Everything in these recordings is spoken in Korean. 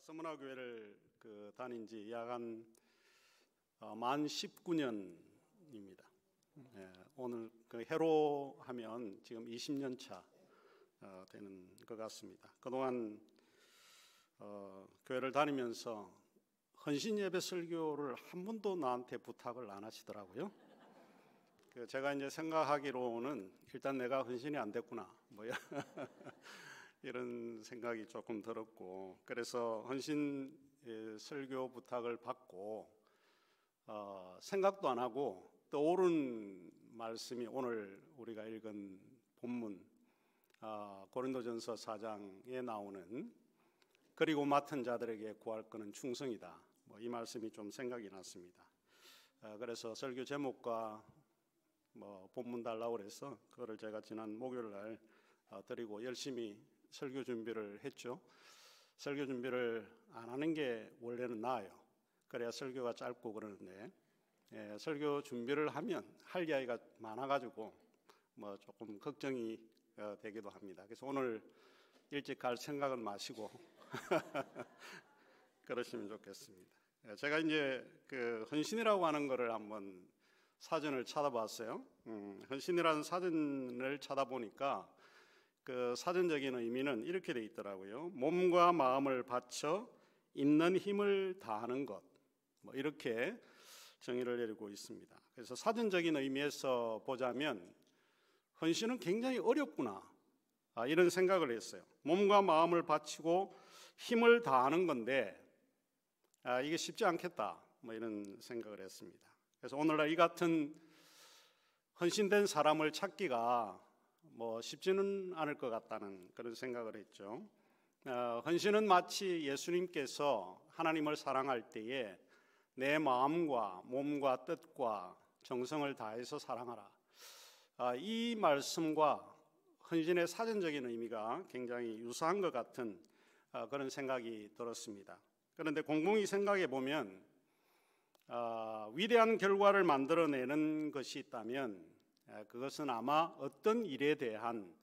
서문화교회를 다닌 지 약 만 19년입니다. 오늘 해로 하면 지금 20년 차 되는 것 같습니다. 그동안 교회를 다니면서 헌신 예배 설교를 한 번도 나한테 부탁을 안 하시더라고요. 제가 이제 생각하기로는 일단 내가 헌신이 안 됐구나, 이런 생각이 조금 들었고, 그래서 헌신 설교 부탁을 받고 생각도 안 하고 떠오른 말씀이 오늘 우리가 읽은 본문 고린도전서 4장에 나오는 그리고 맡은 자들에게 구할 것은 충성이다, 이 말씀이 좀 생각이 났습니다. 그래서 설교 제목과 본문 달라고 그래서 그거를 제가 지난 목요일 날 드리고 열심히 설교 준비를 했죠. 설교 준비를 안 하는 게 원래는 나아요. 그래야 설교가 짧고 그러는데 설교 준비를 하면 할 이야기가 많아가지고 조금 걱정이 되기도 합니다. 그래서 오늘 일찍 갈 생각은 마시고 그러시면 좋겠습니다. 제가 이제 헌신이라고 하는 거를 한번 사전을 찾아봤어요. 헌신이라는 사전을 찾아보니까 그 사전적인 의미는 이렇게 돼 있더라고요. 몸과 마음을 바쳐 있는 힘을 다하는 것, 이렇게 정의를 내리고 있습니다. 그래서 사전적인 의미에서 보자면 헌신은 굉장히 어렵구나, 이런 생각을 했어요. 몸과 마음을 바치고 힘을 다하는 건데 이게 쉽지 않겠다, 이런 생각을 했습니다. 그래서 오늘날 이 같은 헌신된 사람을 찾기가 쉽지는 않을 것 같다는 그런 생각을 했죠. 헌신은 마치 예수님께서 하나님을 사랑할 때에 내 마음과 몸과 뜻과 정성을 다해서 사랑하라, 이 말씀과 헌신의 사전적인 의미가 굉장히 유사한 것 같은 그런 생각이 들었습니다. 그런데 곰곰이 생각해 보면 위대한 결과를 만들어내는 것이 있다면 그것은 아마 어떤 일에 대한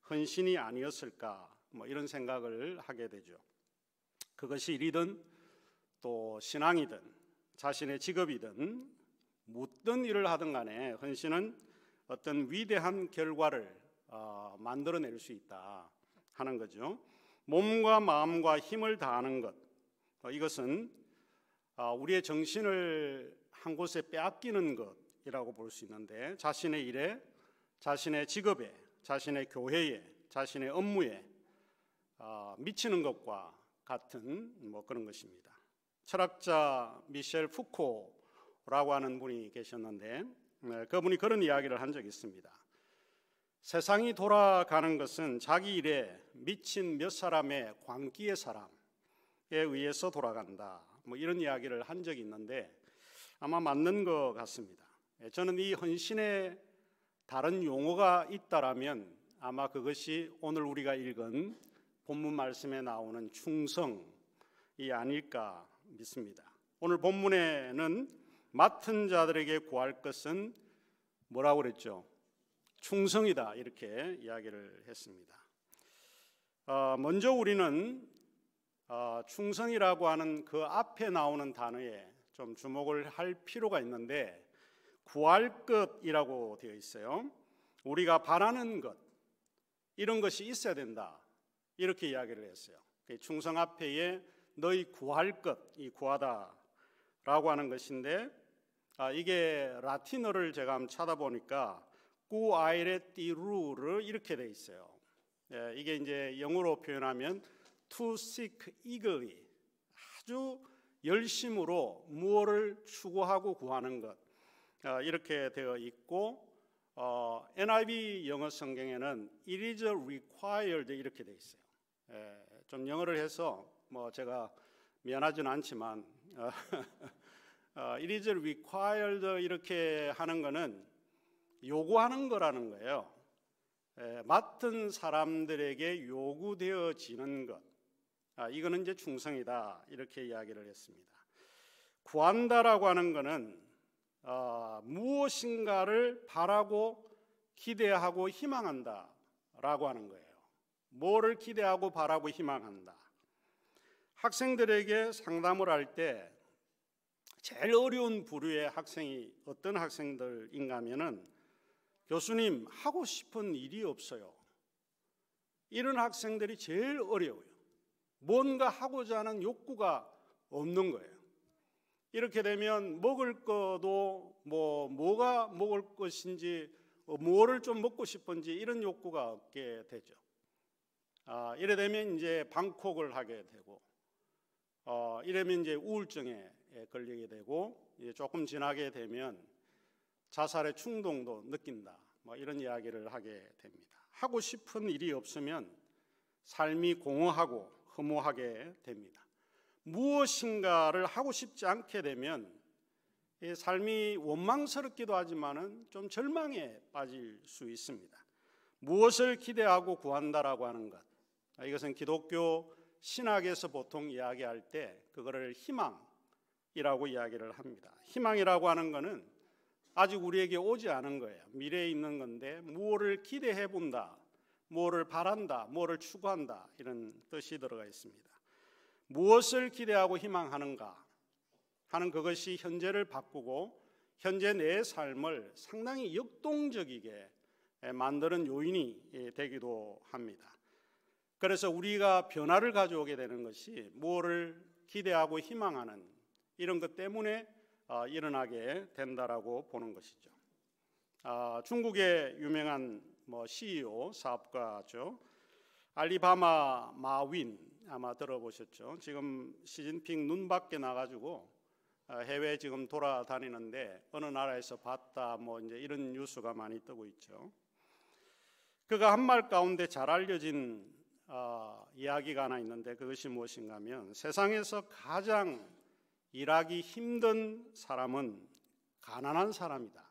헌신이 아니었을까, 이런 생각을 하게 되죠. 그것이 일이든 또 신앙이든 자신의 직업이든 무슨 일을 하든 간에 헌신은 어떤 위대한 결과를 만들어낼 수 있다 하는 거죠. 몸과 마음과 힘을 다하는 것, 이것은 우리의 정신을 한 곳에 빼앗기는 것이라고 볼 수 있는데, 자신의 일에, 자신의 직업에, 자신의 교회에, 자신의 업무에 미치는 것과 같은 그런 것입니다. 철학자 미셸 푸코라고 하는 분이 계셨는데 그분이 그런 이야기를 한 적이 있습니다. 세상이 돌아가는 것은 자기 일에 미친 몇 사람의 광기의 사람에 의해서 돌아간다, 이런 이야기를 한 적이 있는데 아마 맞는 것 같습니다. 저는 이 헌신에 다른 용어가 있다라면 아마 그것이 오늘 우리가 읽은 본문 말씀에 나오는 충성이 아닐까 믿습니다. 오늘 본문에는 맡은 자들에게 구할 것은 뭐라고 그랬죠? 충성이다, 이렇게 이야기를 했습니다. 먼저 우리는 충성이라고 하는 그 앞에 나오는 단어에 좀 주목을 할 필요가 있는데, 구할 것이라고 되어 있어요. 우리가 바라는 것, 이런 것이 있어야 된다, 이렇게 이야기를 했어요. 충성 앞에 너희 구할 것, 이 구하다라고 하는 것인데 이게 라틴어를 제가 한번 찾아보니까 구아이레 띠루르 이렇게 되어 있어요. 이게 이제 영어로 표현하면 to seek eagerly, 아주 열심으로 무엇을 추구하고 구하는 것, 이렇게 되어 있고 NIV 영어 성경에는 it is required 이렇게 되어 있어요. 좀 영어를 해서 제가 미안하지는 않지만 it is required 이렇게 하는 거는 요구하는 거라는 거예요. 맡은 사람들에게 요구되어지는 것, 이거는 이제 충성이다, 이렇게 이야기를 했습니다. 구한다라고 하는 거는 무엇인가를 바라고 기대하고 희망한다라고 하는 거예요. 뭐를 기대하고 바라고 희망한다? 학생들에게 상담을 할 때 제일 어려운 부류의 학생이 어떤 학생들인가 하면은 교수님 하고 싶은 일이 없어요. 이런 학생들이 제일 어려워요. 뭔가 하고자 하는 욕구가 없는 거예요. 이렇게 되면 먹을 것도 뭐가 먹을 것인지 뭐를 좀 먹고 싶은지 이런 욕구가 없게 되죠. 이래 되면 이제 방콕을 하게 되고 이러면 이제 우울증에 걸리게 되고 이제 조금 지나게 되면 자살의 충동도 느낀다. 이런 이야기를 하게 됩니다. 하고 싶은 일이 없으면 삶이 공허하고 허무하게 됩니다. 무엇인가를 하고 싶지 않게 되면 이 삶이 원망스럽기도 하지만은 좀 절망에 빠질 수 있습니다. 무엇을 기대하고 구한다라고 하는 것, 이것은 기독교 신학에서 보통 이야기할 때 그거를 희망이라고 이야기를 합니다. 희망이라고 하는 것은 아직 우리에게 오지 않은 거예요. 미래에 있는 건데 무엇을 기대해 본다, 무엇을 바란다, 무엇을 추구한다 이런 뜻이 들어가 있습니다. 무엇을 기대하고 희망하는가 하는 그것이 현재를 바꾸고 현재 내 삶을 상당히 역동적이게 만드는 요인이 되기도 합니다. 그래서 우리가 변화를 가져오게 되는 것이 무엇을 기대하고 희망하는 이런 것 때문에 일어나게 된다라고 보는 것이죠. 중국의 유명한 CEO 사업가죠. 알리바바 마윈 아마 들어보셨죠. 지금 시진핑 눈 밖에 나가지고 해외 지금 돌아다니는데 어느 나라에서 봤다 이제 이런 뉴스가 많이 뜨고 있죠. 그가 한 말 가운데 잘 알려진 이야기가 하나 있는데 그것이 무엇인가 하면 세상에서 가장 일하기 힘든 사람은 가난한 사람이다.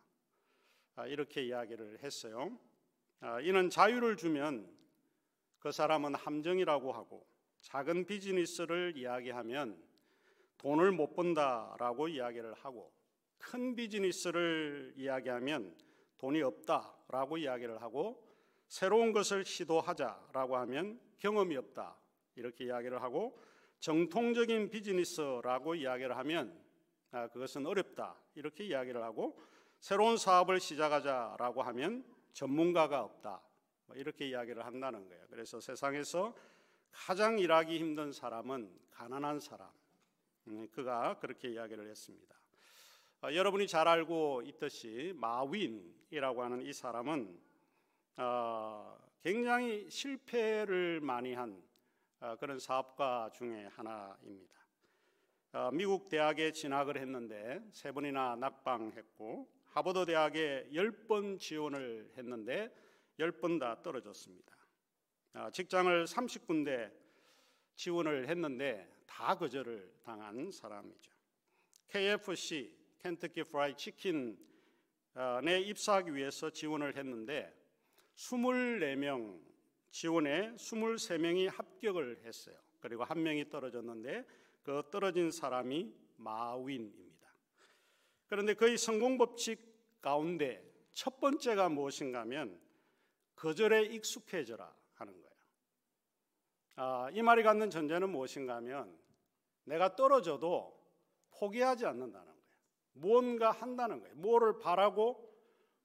이렇게 이야기를 했어요. 이는 자유를 주면 그 사람은 함정이라고 하고 작은 비즈니스를 이야기하면 돈을 못 번다라고 이야기를 하고 큰 비즈니스를 이야기하면 돈이 없다라고 이야기를 하고 새로운 것을 시도하자라고 하면 경험이 없다 이렇게 이야기를 하고 정통적인 비즈니스라고 이야기를 하면 그것은 어렵다 이렇게 이야기를 하고 새로운 사업을 시작하자라고 하면 전문가가 없다 이렇게 이야기를 한다는 거예요. 그래서 세상에서 가장 일하기 힘든 사람은 가난한 사람, 그가 그렇게 이야기를 했습니다. 여러분이 잘 알고 있듯이 마윈이라고 하는 이 사람은 굉장히 실패를 많이 한 그런 사업가 중에 하나입니다. 미국 대학에 진학을 했는데 3번이나 낙방했고 하버드 대학에 10번 지원을 했는데 10번 다 떨어졌습니다. 직장을 30군데 지원을 했는데 다 거절을 당한 사람이죠. KFC, 켄터키 프라이드 치킨에 입사하기 위해서 지원을 했는데 24명 지원에 23명이 합격을 했어요. 그리고 1명이 떨어졌는데 그 떨어진 사람이 마윈입니다. 그런데 그의 성공 법칙 가운데 첫 번째가 무엇인가 하면 거절에 익숙해져라 하는 거예요. 이 말이 갖는 전제는 무엇인가 하면 내가 떨어져도 포기하지 않는다는 거예요. 뭔가 한다는 거예요. 뭐를 바라고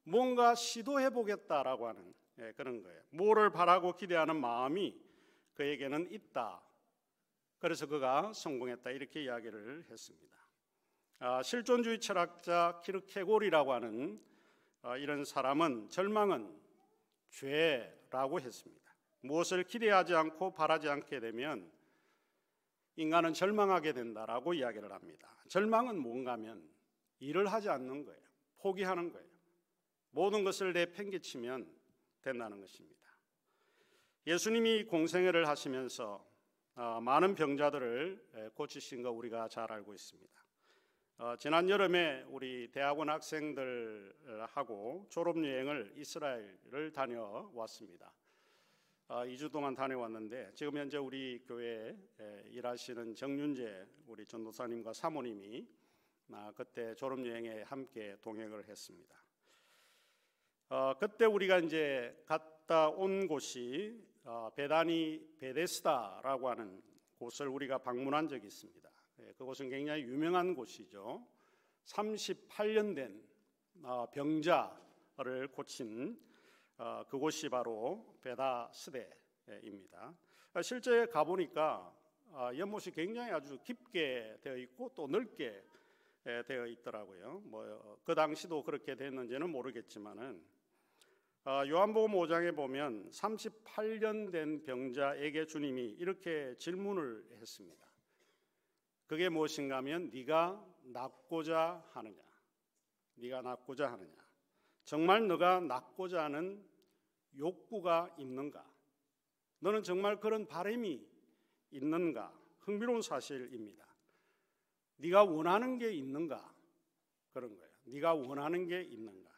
뭔가 시도해 보겠다라고 하는 그런 거예요. 뭐를 바라고 기대하는 마음이 그에게는 있다. 그래서 그가 성공했다 이렇게 이야기를 했습니다. 실존주의 철학자 키르케고르라고 하는 이런 사람은 절망은 죄라고 했습니다. 무엇을 기대하지 않고 바라지 않게 되면 인간은 절망하게 된다라고 이야기를 합니다. 절망은 뭔가 하면 일을 하지 않는 거예요. 포기하는 거예요. 모든 것을 내팽개치면 된다는 것입니다. 예수님이 공생애를 하시면서 많은 병자들을 고치신 거 우리가 잘 알고 있습니다. 지난 여름에 우리 대학원 학생들하고 졸업여행을 이스라엘을 다녀왔습니다. 2주 동안 다녀왔는데 지금 현재 우리 교회에 일하시는 정윤재 우리 전도사님과 사모님이 그때 졸업여행에 함께 동행을 했습니다. 그때 우리가 이제 갔다 온 곳이 베다니 베데스다라고 하는 곳을 우리가 방문한 적이 있습니다. 그곳은 굉장히 유명한 곳이죠. 38년 된 병자를 고친 그곳이 바로 베다스데입니다. 실제 가보니까 연못이 굉장히 아주 깊게 되어 있고 또 넓게 되어 있더라고요. 그 당시도 그렇게 됐는지는 모르겠지만은 요한복음 5장에 보면 38년 된 병자에게 주님이 이렇게 질문을 했습니다. 그게 무엇인가 하면 네가 낫고자 하느냐? 네가 낫고자 하느냐? 정말 너가 낫고자 하는 욕구가 있는가? 너는 정말 그런 바람이 있는가? 흥미로운 사실입니다. 네가 원하는 게 있는가? 그런 거예요. 네가 원하는 게 있는가?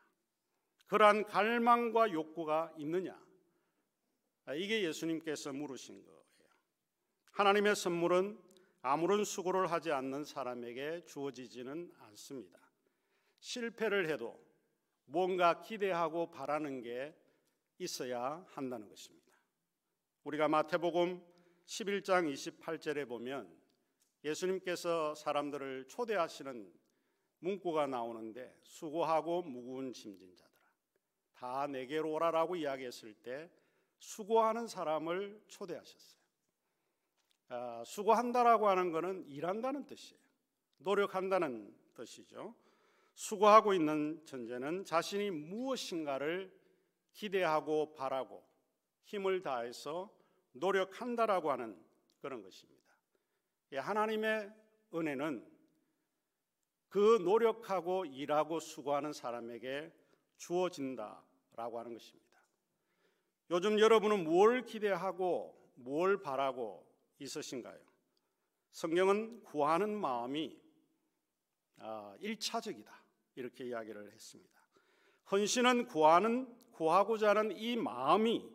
그러한 갈망과 욕구가 있느냐? 이게 예수님께서 물으신 거예요. 하나님의 선물은 아무런 수고를 하지 않는 사람에게 주어지지는 않습니다. 실패를 해도 뭔가 기대하고 바라는 게 있어야 한다는 것입니다. 우리가 마태복음 11장 28절에 보면 예수님께서 사람들을 초대하시는 문구가 나오는데 수고하고 무거운 짐진 자들아 다 내게로 오라라고 이야기했을 때 수고하는 사람을 초대하셨어요. 수고한다라고 하는 것은 일한다는 뜻이에요. 노력한다는 뜻이죠. 수고하고 있는 존재는 자신이 무엇인가를 기대하고 바라고 힘을 다해서 노력한다라고 하는 그런 것입니다. 하나님의 은혜는 그 노력하고 일하고 수고하는 사람에게 주어진다라고 하는 것입니다. 요즘 여러분은 뭘 기대하고 뭘 바라고 있으신가요? 성경은 구하는 마음이 1차적이다 이렇게 이야기를 했습니다. 헌신은 구하고자 하는 이 마음이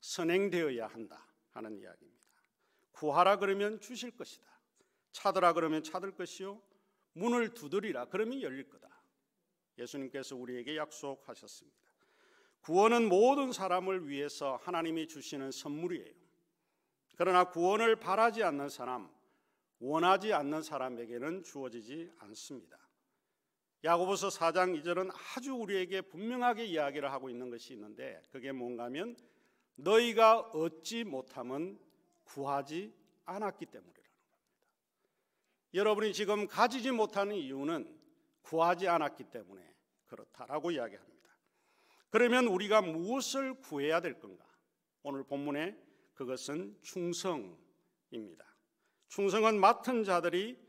선행되어야 한다 하는 이야기입니다. 구하라 그러면 주실 것이다. 찾으라 그러면 찾을 것이요 문을 두드리라 그러면 열릴 거다. 예수님께서 우리에게 약속하셨습니다. 구원은 모든 사람을 위해서 하나님이 주시는 선물이에요. 그러나 구원을 바라지 않는 사람, 원하지 않는 사람에게는 주어지지 않습니다. 야고보서 4장 2절은 아주 우리에게 분명하게 이야기를 하고 있는 것이 있는데 그게 뭔가 하면 너희가 얻지 못함은 구하지 않았기 때문이라는 겁니다. 여러분이 지금 가지지 못하는 이유는 구하지 않았기 때문에 그렇다라고 이야기합니다. 그러면 우리가 무엇을 구해야 될 건가? 오늘 본문에 그것은 충성입니다. 충성은 맡은 자들이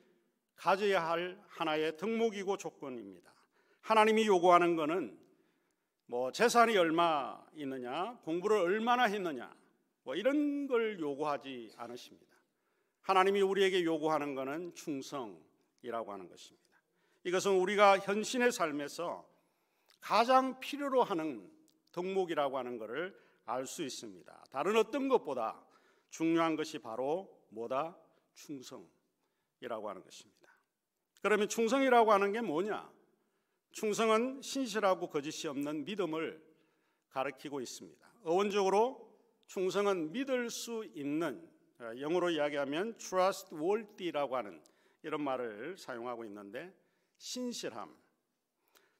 가져야 할 하나의 덕목이고 조건입니다. 하나님이 요구하는 것은 재산이 얼마 있느냐, 공부를 얼마나 했느냐 이런 걸 요구하지 않으십니다. 하나님이 우리에게 요구하는 것은 충성이라고 하는 것입니다. 이것은 우리가 현신의 삶에서 가장 필요로 하는 덕목이라고 하는 것을 알 수 있습니다. 다른 어떤 것보다 중요한 것이 바로 뭐다? 충성이라고 하는 것입니다. 그러면 충성이라고 하는 게 뭐냐? 충성은 신실하고 거짓이 없는 믿음을 가리키고 있습니다. 어원적으로 충성은 믿을 수 있는, 영어로 이야기하면 trustworthy라고 하는 이런 말을 사용하고 있는데 신실함,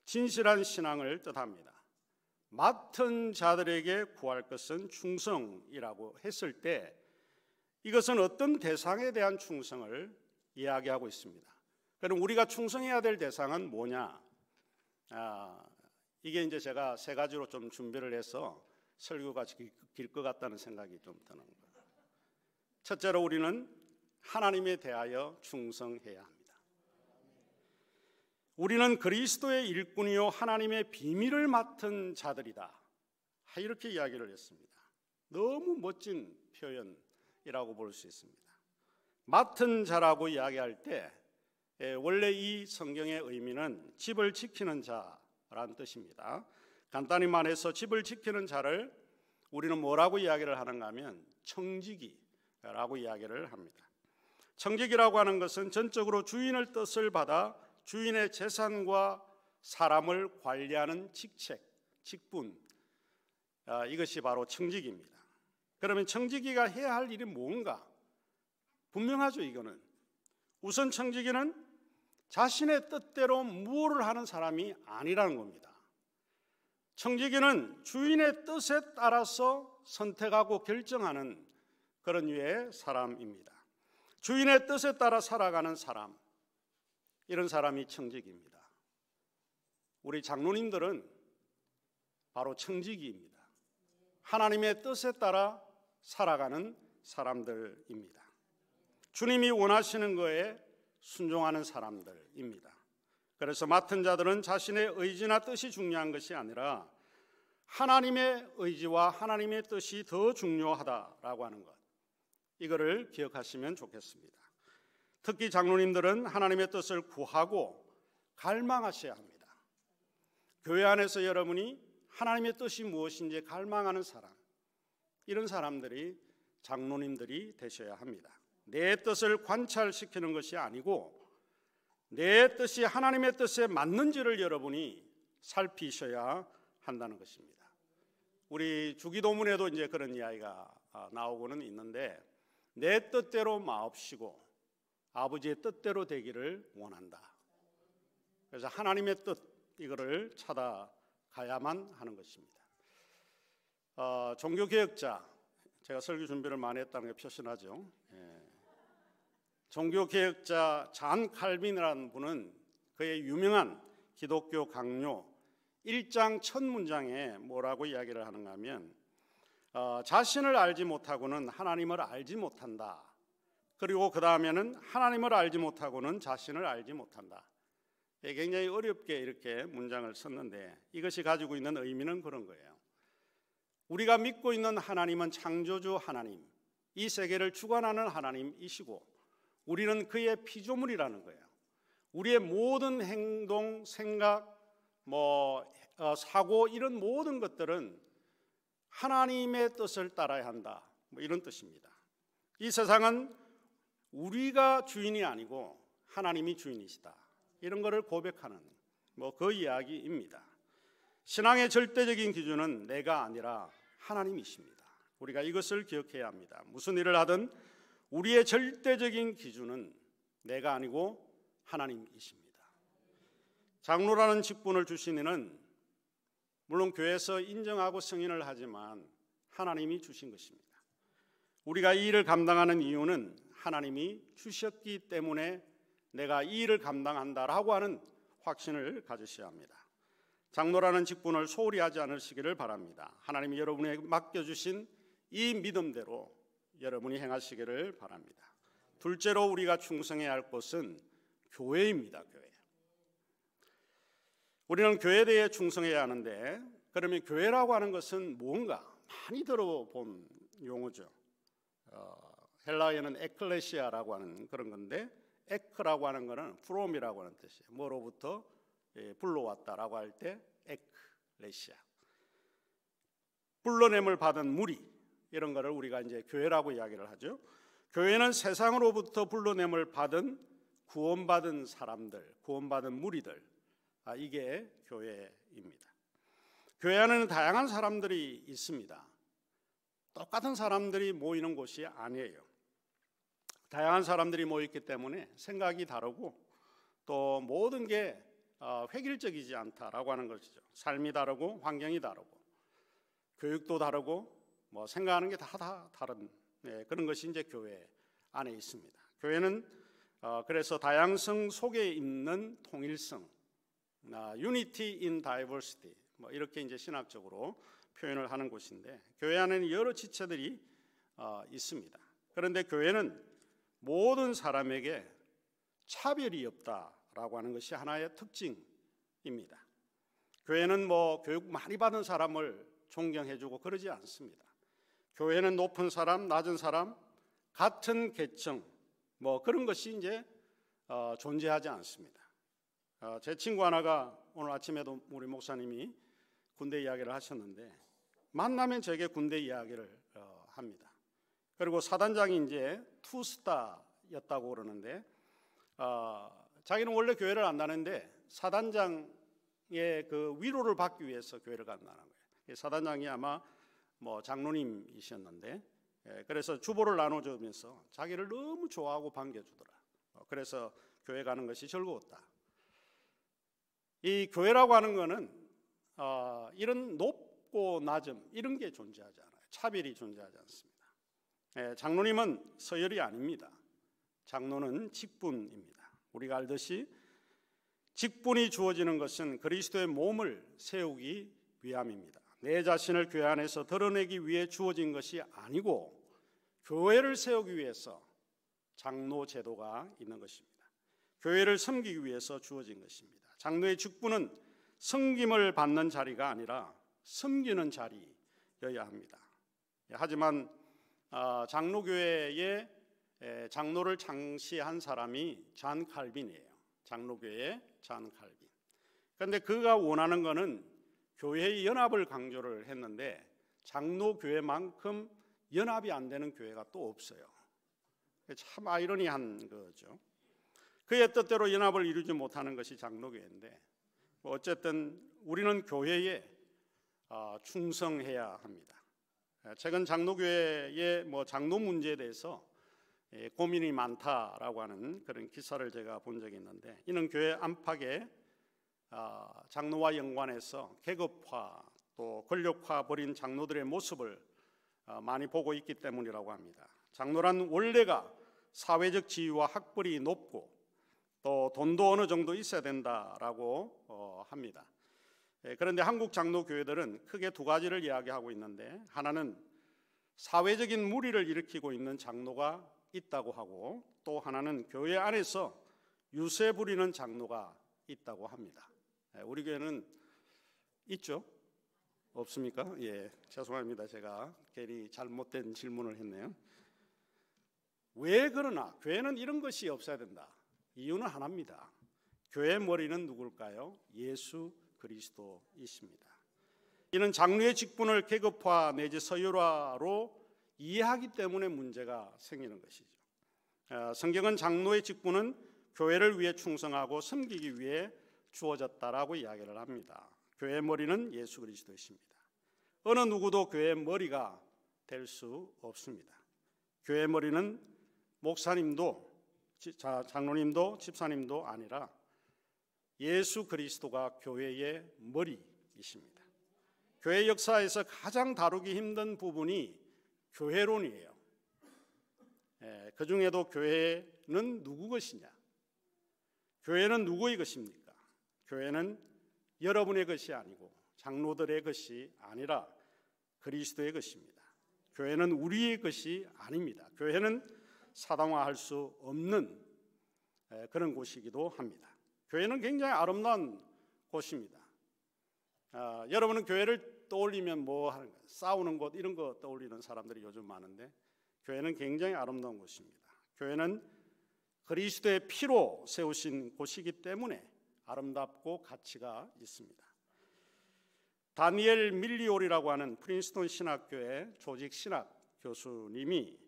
진실한 신앙을 뜻합니다. 맡은 자들에게 구할 것은 충성이라고 했을 때 이것은 어떤 대상에 대한 충성을 이야기하고 있습니다. 그럼 우리가 충성해야 될 대상은 뭐냐? 이게 이제 제가 세 가지로 좀 준비를 해서 설교가 길 것 같다는 생각이 좀 드는 거예요. 첫째로 우리는 하나님에 대하여 충성해야 합니다. 우리는 그리스도의 일꾼이요 하나님의 비밀을 맡은 자들이다. 이렇게 이야기를 했습니다. 너무 멋진 표현이라고 볼 수 있습니다. 맡은 자라고 이야기할 때 원래 이 성경의 의미는 집을 지키는 자라는 뜻입니다. 간단히 말해서 집을 지키는 자를 우리는 뭐라고 이야기를 하는가 하면 청지기라고 이야기를 합니다. 청지기라고 하는 것은 전적으로 주인의 뜻을 받아 주인의 재산과 사람을 관리하는 직책, 직분, 이것이 바로 청지기입니다. 그러면 청지기가 해야 할 일이 뭔가? 분명하죠. 이거는 우선 청지기는 자신의 뜻대로 무엇을 하는 사람이 아니라는 겁니다. 청지기는 주인의 뜻에 따라서 선택하고 결정하는 그런 류의 사람입니다. 주인의 뜻에 따라 살아가는 사람, 이런 사람이 청지기입니다. 우리 장로님들은 바로 청지기입니다. 하나님의 뜻에 따라 살아가는 사람들입니다. 주님이 원하시는 거에 순종하는 사람들입니다. 그래서 맡은 자들은 자신의 의지나 뜻이 중요한 것이 아니라 하나님의 의지와 하나님의 뜻이 더 중요하다라고 하는 것, 이거를 기억하시면 좋겠습니다. 특히 장로님들은 하나님의 뜻을 구하고 갈망하셔야 합니다. 교회 안에서 여러분이 하나님의 뜻이 무엇인지 갈망하는 사람, 이런 사람들이 장로님들이 되셔야 합니다. 내 뜻을 관찰시키는 것이 아니고 내 뜻이 하나님의 뜻에 맞는지를 여러분이 살피셔야 한다는 것입니다. 우리 주기도문에도 이제 그런 이야기가 나오고는 있는데, 내 뜻대로 마옵시고 아버지의 뜻대로 되기를 원한다. 그래서 하나님의 뜻, 이거를 찾아가야만 하는 것입니다. 종교개혁자, 제가 설교 준비를 많이 했다는 게 표시나죠. 종교개혁자 잔 칼빈이라는 분은 그의 유명한 기독교 강요 1장 첫 문장에 뭐라고 이야기를 하는가 하면, 자신을 알지 못하고는 하나님을 알지 못한다. 그리고 그 다음에는 하나님을 알지 못하고는 자신을 알지 못한다. 굉장히 어렵게 이렇게 문장을 썼는데, 이것이 가지고 있는 의미는 그런 거예요. 우리가 믿고 있는 하나님은 창조주 하나님, 이 세계를 주관하는 하나님이시고 우리는 그의 피조물이라는 거예요. 우리의 모든 행동, 생각, 사고, 이런 모든 것들은 하나님의 뜻을 따라야 한다, 이런 뜻입니다. 이 세상은 우리가 주인이 아니고 하나님이 주인이시다, 이런 것을 고백하는 그 이야기입니다. 신앙의 절대적인 기준은 내가 아니라 하나님이십니다. 우리가 이것을 기억해야 합니다. 무슨 일을 하든 우리의 절대적인 기준은 내가 아니고 하나님이십니다. 장로라는 직분을 주신 이는 물론 교회에서 인정하고 승인을 하지만 하나님이 주신 것입니다. 우리가 이 일을 감당하는 이유는 하나님이 주셨기 때문에 내가 이 일을 감당한다라고 하는 확신을 가지셔야 합니다. 장로라는 직분을 소홀히 하지 않으시기를 바랍니다. 하나님이 여러분에게 맡겨주신 이 믿음대로 여러분이 행하시기를 바랍니다. 둘째로 우리가 충성해야 할 것은 교회입니다. 교회. 우리는 교회에 대해 충성해야 하는데, 그러면 교회라고 하는 것은 뭔가 많이 들어본 용어죠. 헬라어에는 에클레시아라고 하는 그런 건데, 에크라고 하는 것은 프롬이라고 하는 뜻이에요. 뭐로부터 불러왔다라고 할 때 에클레시아, 불러냄을 받은 무리, 이런 거를 우리가 이제 교회라고 이야기를 하죠. 교회는 세상으로부터 불러냄을 받은 구원받은 사람들, 구원받은 무리들, 이게 교회입니다. 교회 안에는 다양한 사람들이 있습니다. 똑같은 사람들이 모이는 곳이 아니에요. 다양한 사람들이 모였기 때문에 생각이 다르고 또 모든 게 획일적이지 않다라고 하는 것이죠. 삶이 다르고 환경이 다르고 교육도 다르고 생각하는 게 다 다른 그런 것이 이제 교회 안에 있습니다. 교회는 그래서 다양성 속에 있는 통일성, Unity in Diversity, 이렇게 이제 신학적으로 표현을 하는 곳인데, 교회 안에는 여러 지체들이 있습니다. 그런데 교회는 모든 사람에게 차별이 없다라고 하는 것이 하나의 특징입니다. 교회는 교육 많이 받은 사람을 존경해주고 그러지 않습니다. 교회는 높은 사람, 낮은 사람, 같은 계층, 그런 것이 이제 존재하지 않습니다. 제 친구 하나가 오늘 아침에도 우리 목사님이 군대 이야기를 하셨는데, 만나면 제게 군대 이야기를 합니다. 그리고 사단장이 이제 투스타였다고 그러는데, 자기는 원래 교회를 안 다녔는데 사단장의 그 위로를 받기 위해서 교회를 간다는 거예요. 사단장이 아마 장로님이셨는데 그래서 주보를 나눠주면서 자기를 너무 좋아하고 반겨주더라. 그래서 교회 가는 것이 즐거웠다. 이 교회라고 하는 것은 이런 높고 낮음 이런 게 존재하지 않아요. 차별이 존재하지 않습니다. 장로님은 서열이 아닙니다. 장로는 직분입니다. 우리가 알듯이 직분이 주어지는 것은 그리스도의 몸을 세우기 위함입니다. 내 자신을 교회 안에서 드러내기 위해 주어진 것이 아니고 교회를 세우기 위해서 장로 제도가 있는 것입니다. 교회를 섬기기 위해서 주어진 것입니다. 장로의 직분은 섬김을 받는 자리가 아니라 섬기는 자리여야 합니다. 하지만 장로교회의 장로를 창시한 사람이 잔 칼빈이에요. 장로교회의 잔 칼빈. 그런데 그가 원하는 것은 교회의 연합을 강조를 했는데 장로교회만큼 연합이 안 되는 교회가 또 없어요. 참 아이러니한 거죠. 그의 뜻대로 연합을 이루지 못하는 것이 장로교회인데 어쨌든 우리는 교회에 충성해야 합니다. 최근 장로교회의 장로 문제에 대해서 고민이 많다라고 하는 그런 기사를 제가 본 적이 있는데 이는 교회 안팎에 장로와 연관해서 계급화 또 권력화 벌인 장로들의 모습을 많이 보고 있기 때문이라고 합니다. 장로란 원래가 사회적 지위와 학벌이 높고 또 돈도 어느 정도 있어야 된다라고 합니다. 그런데 한국 장로 교회들은 크게 두 가지를 이야기하고 있는데 하나는 사회적인 무리를 일으키고 있는 장로가 있다고 하고 또 하나는 교회 안에서 유세 부리는 장로가 있다고 합니다. 우리 교회는 있죠? 없습니까? 예, 죄송합니다. 제가 괜히 잘못된 질문을 했네요. 왜 그러나 교회는 이런 것이 없어야 된다. 이유는 하나입니다. 교회의 머리는 누굴까요? 예수 그리스도이십니다. 이는 장로의 직분을 계급화 내지 서열화로 이해하기 때문에 문제가 생기는 것이죠. 성경은 장로의 직분은 교회를 위해 충성하고 섬기기 위해 주어졌다라고 이야기를 합니다. 교회의 머리는 예수 그리스도이십니다. 어느 누구도 교회의 머리가 될 수 없습니다. 교회의 머리는 목사님도 장로님도 집사님도 아니라 예수 그리스도가 교회의 머리이십니다. 교회 역사에서 가장 다루기 힘든 부분이 교회론이에요. 그 중에도 교회는 누구 것이냐? 교회는 누구의 것입니까? 교회는 여러분의 것이 아니고 장로들의 것이 아니라 그리스도의 것입니다. 교회는 우리의 것이 아닙니다. 교회는 사당화할 수 없는 그런 곳이기도 합니다. 교회는 굉장히 아름다운 곳입니다. 여러분은 교회를 떠올리면 뭐 하는 거예요? 싸우는 곳 이런 거 떠올리는 사람들이 요즘 많은데 교회는 굉장히 아름다운 곳입니다. 교회는 그리스도의 피로 세우신 곳이기 때문에 아름답고 가치가 있습니다. 다니엘 밀리올이라고 하는 프린스턴 신학교의 조직 신학 교수님이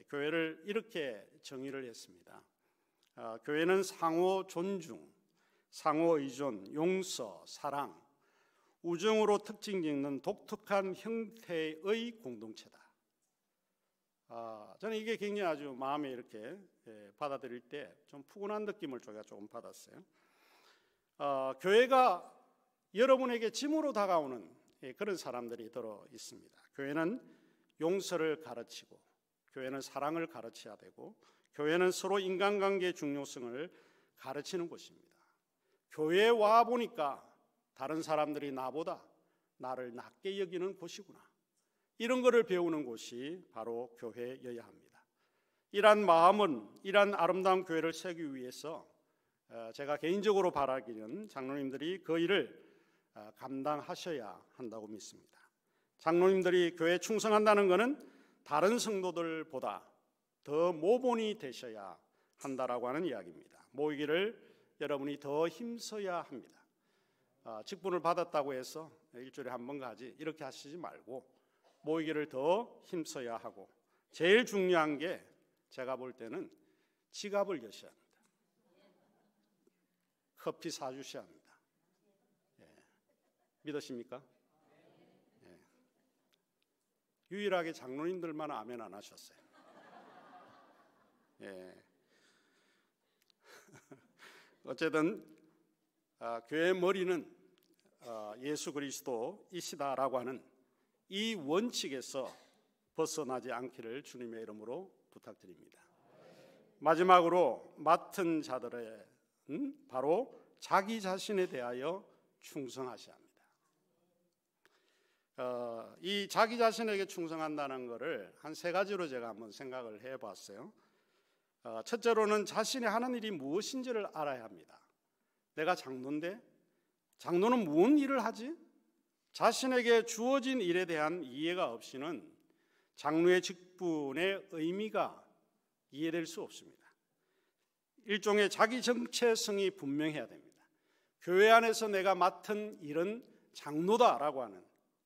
교회를 이렇게 정의를 했습니다. 교회는 상호 존중, 상호 의존, 용서, 사랑, 우정으로 특징 짓는 독특한 형태의 공동체다. 저는 이게 굉장히 아주 마음에 이렇게 받아들일 때 좀 푸근한 느낌을 제가 조금 받았어요. 교회가 여러분에게 짐으로 다가오는 그런 사람들이 들어 있습니다. 교회는 용서를 가르치고 교회는 사랑을 가르쳐야 되고 교회는 서로 인간관계의 중요성을 가르치는 곳입니다. 교회에 와 보니까 다른 사람들이 나보다 나를 낮게 여기는 곳이구나. 이런 것을 배우는 곳이 바로 교회여야 합니다. 이러한 마음은 이러한 아름다운 교회를 세우기 위해서 제가 개인적으로 바라기는 장로님들이 그 일을 감당하셔야 한다고 믿습니다. 장로님들이 교회에 충성한다는 것은 다른 성도들보다 더 모본이 되셔야 한다라고 하는 이야기입니다. 모이기를 여러분이 더 힘써야 합니다. 직분을 받았다고 해서 일주일에 한 번 가지 이렇게 하시지 말고 모이기를 더 힘써야 하고 제일 중요한 게 제가 볼 때는 지갑을 여셔야 합니다. 커피 사주셔야 합니다. 믿으십니까? 유일하게 장로님들만 아멘 안 하셨어요. 예. 어쨌든 교회의 머리는 예수 그리스도이시다라고 하는 이 원칙에서 벗어나지 않기를 주님의 이름으로 부탁드립니다. 마지막으로 맡은 자들은 바로 자기 자신에 대하여 충성하셔야 합니다. 이 자기 자신에게 충성한다는 것을 한 세 가지로 제가 한번 생각을 해봤어요. 첫째로는 자신이 하는 일이 무엇인지를 알아야 합니다. 내가 장로인데 장로는 무슨 일을 하지? 자신에게 주어진 일에 대한 이해가 없이는 장로의 직분의 의미가 이해될 수 없습니다. 일종의 자기 정체성이 분명해야 됩니다. 교회 안에서 내가 맡은 일은 장로다라고 하는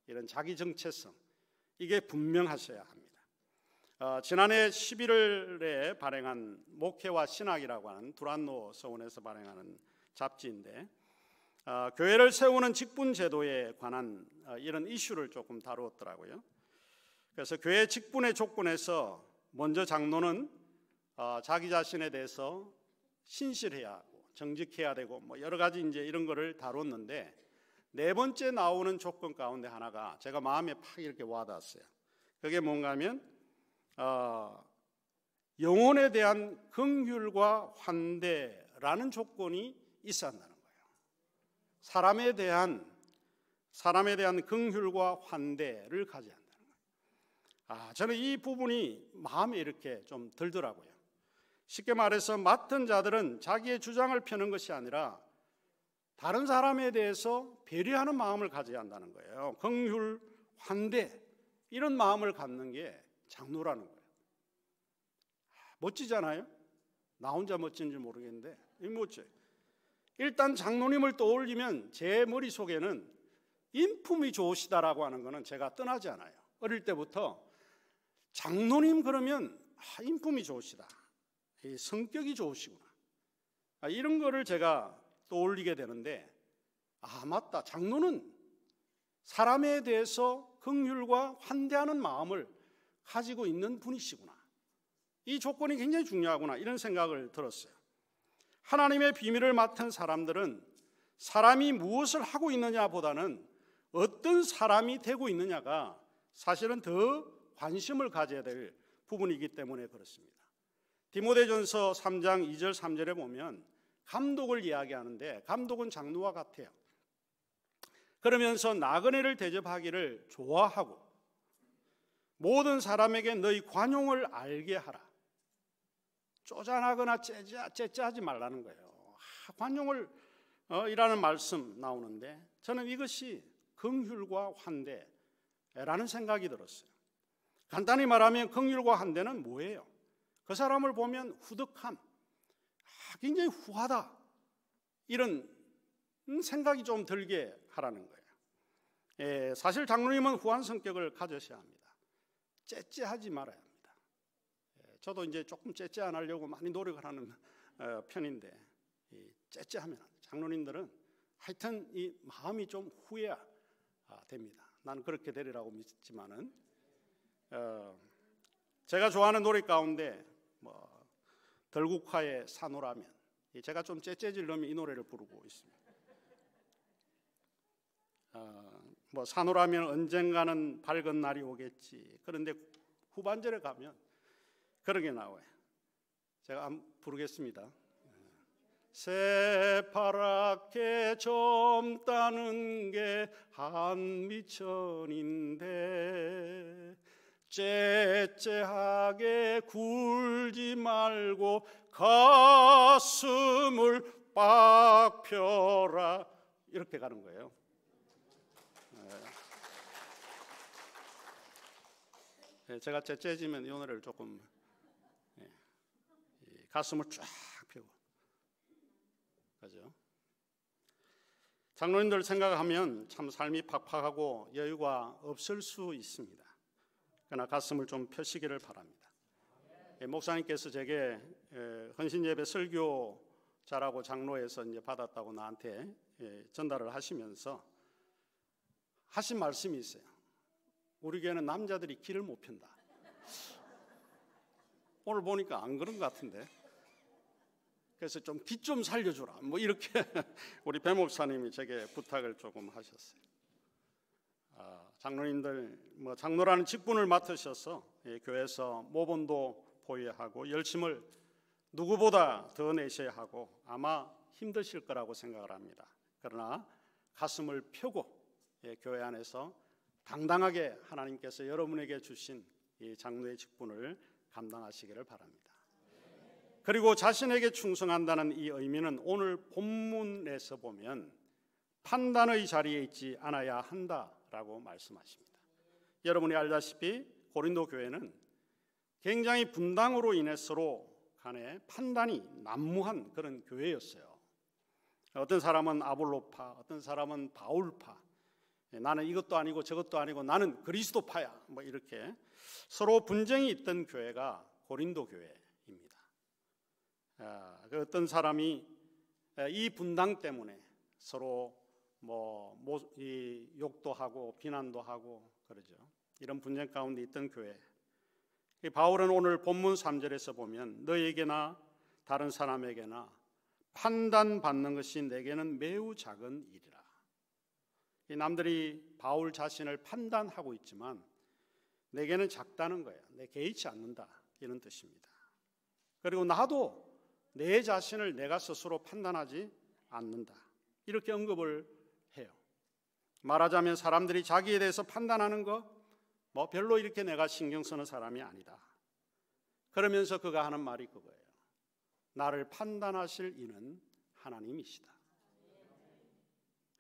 이런 자기 정체성, 이게 분명하셔야 합니다. 지난해 11월에 발행한 목회와 신학이라고 하는 두란노 서원에서 발행하는 잡지인데 교회를 세우는 직분 제도에 관한 이런 이슈를 조금 다루었더라고요. 그래서 교회 직분의 조건에서 먼저 장로는 자기 자신에 대해서 신실해야 하고 정직해야 되고 뭐 여러 가지 이제 이런 거를 다뤘는데 네 번째 나오는 조건 가운데 하나가 제가 마음에 팍 이렇게 와닿았어요. 그게 뭔가 하면 영혼에 대한 긍휼과 환대라는 조건이 있어야 한다는 거예요. 사람에 대한 긍휼과 환대를 가져야 한다는 거예요. 저는 이 부분이 마음에 이렇게 좀 들더라고요. 쉽게 말해서 맡은 자들은 자기의 주장을 펴는 것이 아니라 다른 사람에 대해서 배려하는 마음을 가져야 한다는 거예요. 긍휼, 환대 이런 마음을 갖는 게 장로라는 거예요. 멋지잖아요? 나 혼자 멋진지 모르겠는데 멋져요. 일단 장로님을 떠올리면 제 머릿속에는 인품이 좋으시다라고 하는 것은 제가 떠나지 않아요. 어릴 때부터 장로님 그러면 인품이 좋으시다, 성격이 좋으시구나, 이런 거를 제가 떠올리게 되는데 맞다, 장로는 사람에 대해서 긍휼과 환대하는 마음을 가지고 있는 분이시구나, 이 조건이 굉장히 중요하구나, 이런 생각을 들었어요. 하나님의 비밀을 맡은 사람들은 사람이 무엇을 하고 있느냐보다는 어떤 사람이 되고 있느냐가 사실은 더 관심을 가져야 될 부분이기 때문에 그렇습니다. 디모데전서 3장 2절 3절에 보면 감독을 이야기하는데 감독은 장로와 같아요. 그러면서 나그네를 대접하기를 좋아하고 모든 사람에게 너희 관용을 알게 하라. 쪼잔하거나 째째하지 말라는 거예요. 관용을 이라는 말씀 나오는데 저는 이것이 긍휼과 환대라는 생각이 들었어요. 간단히 말하면 긍휼과 환대는 뭐예요? 그 사람을 보면 후덕함, 굉장히 후하다, 이런 생각이 좀 들게 하라는 거예요. 사실 장로님은 후한 성격을 가져셔야 합니다. 째째하지 말아야 합니다. 저도 이제 조금 째째 안 하려고 많이 노력을 하는 편인데 째째하면 장로님들은 하여튼 이 마음이 좀 후해야 됩니다. 나는 그렇게 되리라고 믿지만은 제가 좋아하는 노래 가운데 덜국화의 산호라면, 제가 좀 째째질 놈이 이 노래를 부르고 있습니다. 산호라면 언젠가는 밝은 날이 오겠지. 그런데 후반절에 가면 그런 게 나와요. 제가 한번 부르겠습니다. 새파랗게 젊다는 게 한미천인데 째째하게 굴지 말고 가슴을 빡 펴라, 이렇게 가는 거예요. 제가 째째지면 이 노래를 조금 가슴을 쫙 펴고, 그죠? 장로님들 생각하면 참 삶이 팍팍하고 여유가 없을 수 있습니다. 그러나 가슴을 좀 펴시기를 바랍니다. 목사님께서 제게 헌신예배 설교자라고 장로에서 이제 받았다고 나한테 전달을 하시면서 하신 말씀이 있어요. 우리 교회는 남자들이 길을 못 편다. 오늘 보니까 안 그런 것 같은데. 그래서 좀 기 좀 살려주라. 뭐 이렇게 우리 배 목사님이 제게 부탁을 조금 하셨어요. 장로님들 뭐 장로라는 직분을 맡으셔서 교회에서 모본도 보유하고 열심을 누구보다 더 내셔야 하고 아마 힘드실 거라고 생각을 합니다. 그러나 가슴을 펴고 교회 안에서 당당하게 하나님께서 여러분에게 주신 이 장로의 직분을 감당하시기를 바랍니다. 그리고 자신에게 충성한다는 이 의미는 오늘 본문에서 보면 판단의 자리에 있지 않아야 한다라고 말씀하십니다. 여러분이 알다시피 고린도 교회는 굉장히 분당으로 인해 서로 간에 판단이 난무한 그런 교회였어요. 어떤 사람은 아볼로파, 어떤 사람은 바울파, 나는 이것도 아니고 저것도 아니고 나는 그리스도파야, 뭐 이렇게 서로 분쟁이 있던 교회가 고린도 교회입니다. 어떤 사람이 이 분당 때문에 서로 이 욕도 하고 비난도 하고 그러죠. 이런 분쟁 가운데 있던 교회. 바울은 오늘 본문 3절에서 보면 너에게나 다른 사람에게나 판단받는 것이 내게는 매우 작은 일이라. 이 남들이 바울 자신을 판단하고 있지만 내게는 작다는 거예요. 내 개의치 않는다 이런 뜻입니다. 그리고 나도 내 자신을 내가 스스로 판단하지 않는다 이렇게 언급을 해요. 말하자면 사람들이 자기에 대해서 판단하는 거 별로 이렇게 내가 신경 쓰는 사람이 아니다. 그러면서 그가 하는 말이 그거예요. 나를 판단하실 이는 하나님이시다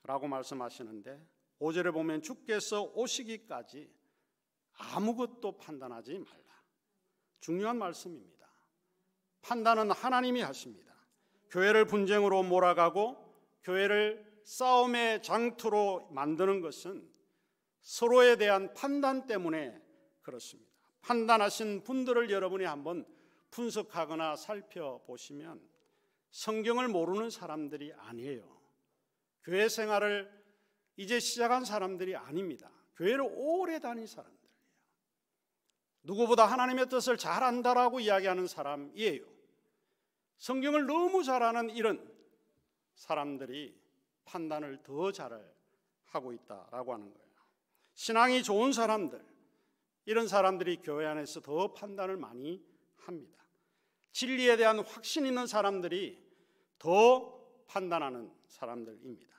라고 말씀하시는데 5절에 보면 주께서 오시기까지 아무것도 판단하지 말라. 중요한 말씀입니다. 판단은 하나님이 하십니다. 교회를 분쟁으로 몰아가고 교회를 싸움의 장터로 만드는 것은 서로에 대한 판단 때문에 그렇습니다. 판단하신 분들을 여러분이 한번 분석하거나 살펴보시면 성경을 모르는 사람들이 아니에요. 교회 생활을 이제 시작한 사람들이 아닙니다. 교회를 오래 다닌 사람들이에요. 누구보다 하나님의 뜻을 잘 안다라고 이야기하는 사람이에요. 성경을 너무 잘 아는 이런 사람들이 판단을 더 잘 하고 있다라고 하는 거예요. 신앙이 좋은 사람들, 이런 사람들이 교회 안에서 더 판단을 많이 합니다. 진리에 대한 확신 있는 사람들이 더 판단하는 사람들입니다.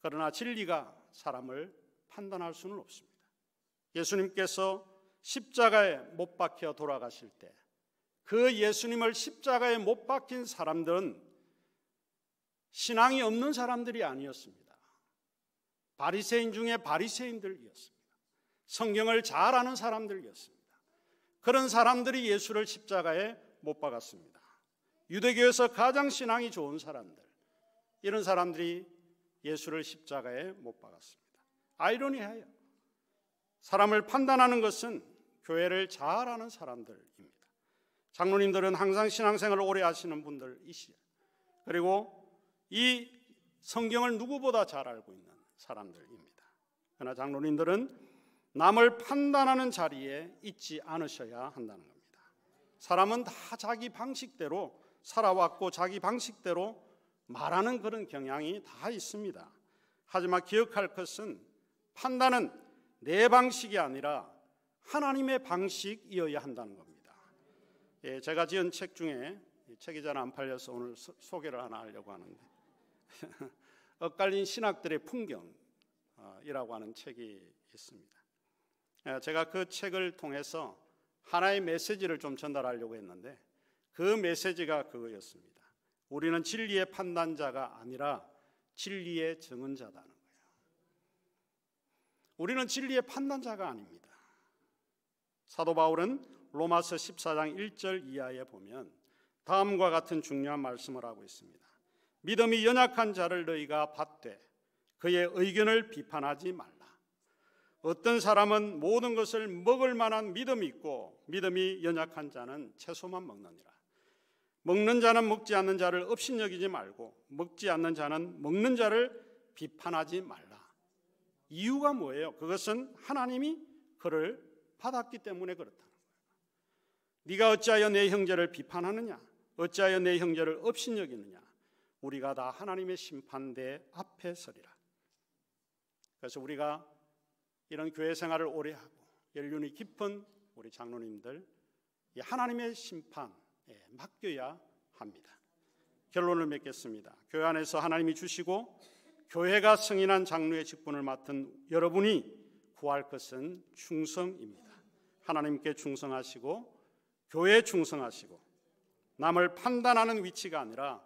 그러나 진리가 사람을 판단할 수는 없습니다. 예수님께서 십자가에 못 박혀 돌아가실 때 그 예수님을 십자가에 못 박힌 사람들은 신앙이 없는 사람들이 아니었습니다. 바리새인 중에 바리새인들이었습니다. 성경을 잘 아는 사람들이었습니다. 그런 사람들이 예수를 십자가에 못 박았습니다. 유대교에서 가장 신앙이 좋은 사람들, 이런 사람들이 예수를 십자가에 못 박았습니다. 아이러니해요. 사람을 판단하는 것은 교회를 잘 아는 사람들입니다. 장로님들은 항상 신앙생활을 오래 하시는 분들이시죠. 그리고 이 성경을 누구보다 잘 알고 있는 사람들입니다. 그러나 장로님들은 남을 판단하는 자리에 있지 않으셔야 한다는 겁니다. 사람은 다 자기 방식대로 살아왔고 자기 방식대로 말하는 그런 경향이 다 있습니다. 하지만 기억할 것은 판단은 내 방식이 아니라 하나님의 방식이어야 한다는 겁니다. 제가 지은 책 중에 책이 잘 안 팔려서 오늘 소개를 하나 하려고 하는데 엇갈린 신학들의 풍경이라고 하는 책이 있습니다. 제가 그 책을 통해서 하나의 메시지를 좀 전달하려고 했는데 그 메시지가 그거였습니다. 우리는 진리의 판단자가 아니라 진리의 증언자다는 거예요. 우리는 진리의 판단자가 아닙니다. 사도 바울은 로마서 14장 1절 이하에 보면 다음과 같은 중요한 말씀을 하고 있습니다. 믿음이 연약한 자를 너희가 받되 그의 의견을 비판하지 말라. 어떤 사람은 모든 것을 먹을 만한 믿음이 있고 믿음이 연약한 자는 채소만 먹느니라. 먹는 자는 먹지 않는 자를 업신여기지 말고 먹지 않는 자는 먹는 자를 비판하지 말라. 이유가 뭐예요? 그것은 하나님이 그를 받았기 때문에 그렇다는 거예요. 네가 어찌하여 내 형제를 비판하느냐? 어찌하여 내 형제를 업신여기느냐? 우리가 다 하나님의 심판대 앞에 서리라. 그래서 우리가 이런 교회 생활을 오래 하고 연륜이 깊은 우리 장로님들, 이 하나님의 심판에 맡겨야 합니다. 결론을 맺겠습니다. 교회 안에서 하나님이 주시고 교회가 승인한 장로의 직분을 맡은 여러분이 구할 것은 충성입니다. 하나님께 충성하시고 교회에 충성하시고 남을 판단하는 위치가 아니라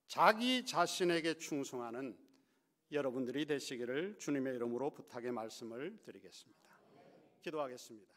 자기 자신에게 충성하는 여러분들이 되시기를 주님의 이름으로 부탁의 말씀을 드리겠습니다. 기도하겠습니다.